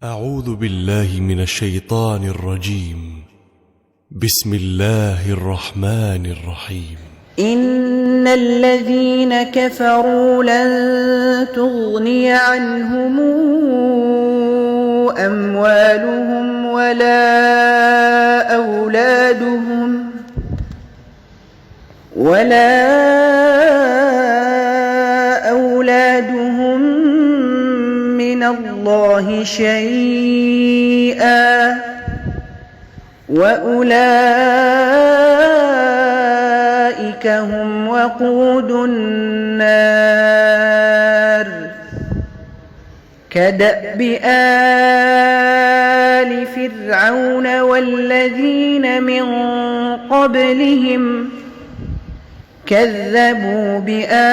أعوذ بالله من الشيطان الرجيم. بسم الله الرحمن الرحيم. إن الذين كفروا لن تغني عنهم أموالهم ولا أولادهم من الله شيئا وأولئك هم وقود النار كدأب آل فرعون والذين من قبلهم كذبوا بآياتنا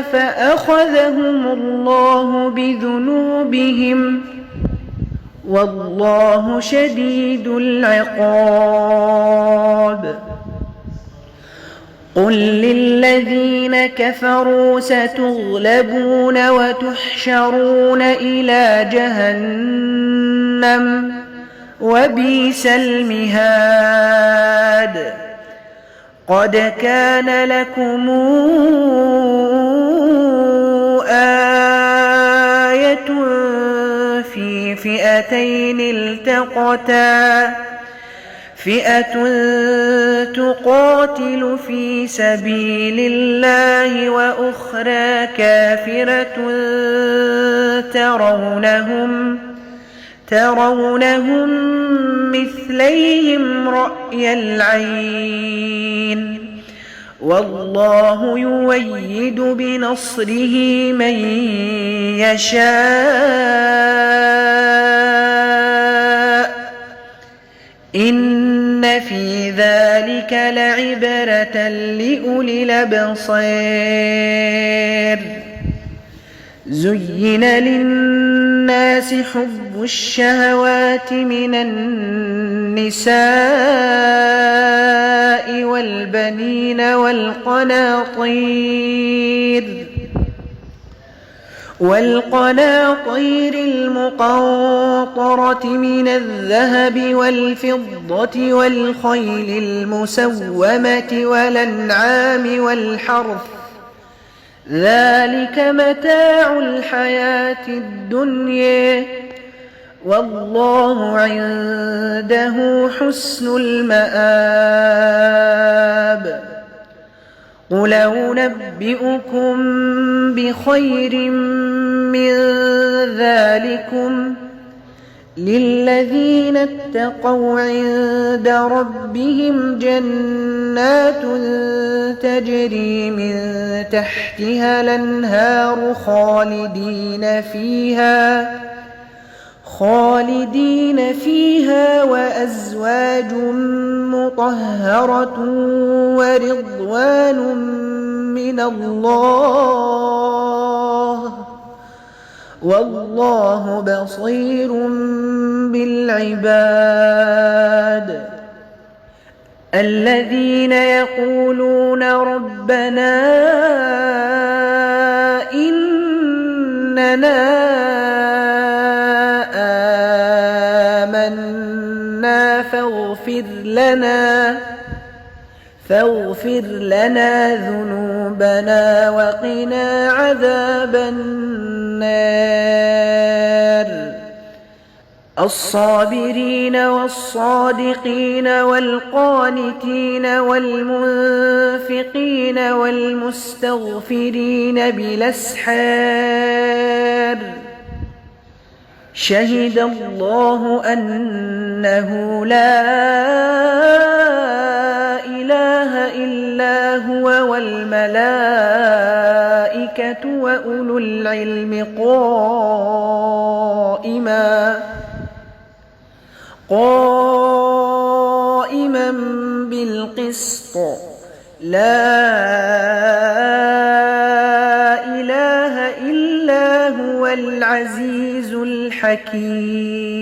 فأخذهم الله بذنوبهم والله شديد العقاب. قل للذين كفروا ستغلبون وتحشرون إلى جهنم وبئس المهاد. قد كان لكم آية في فئتين التقتا فئة تقاتل في سبيل الله وأخرى كافرة ترونهم مثليهم رأي العين والله يؤيد بنصره من يشاء. إن في ذلك لعبرة لأولي الأبصار. زين للناس حب الشهوات من النساء والبنين والقناطير المقنطرة من الذهب والفضة والخيل المسومة والأنعام والحرث ذلك متاع الحياة الدنيا والله عنده حسن المآب. قل أنبئكم بخير من ذلكم للذين اتقوا عند ربهم جنات تجري من تحتها الأنهار خالدين فيها وأزواج مطهرة ورضوان من الله والله بصير بالعباد. الذين يقولون ربنا إننا آمنا فاغفر لنا ذنوبنا وقنا عذاب النار. الصابرين والصادقين والقانتين والمنفقين والمستغفرين بالأسحار. شهد الله أنه لا إله إلا هو والملائكة وأولو العلم قائما بالقسط. لا إله إلا هو العزيز الحكيم.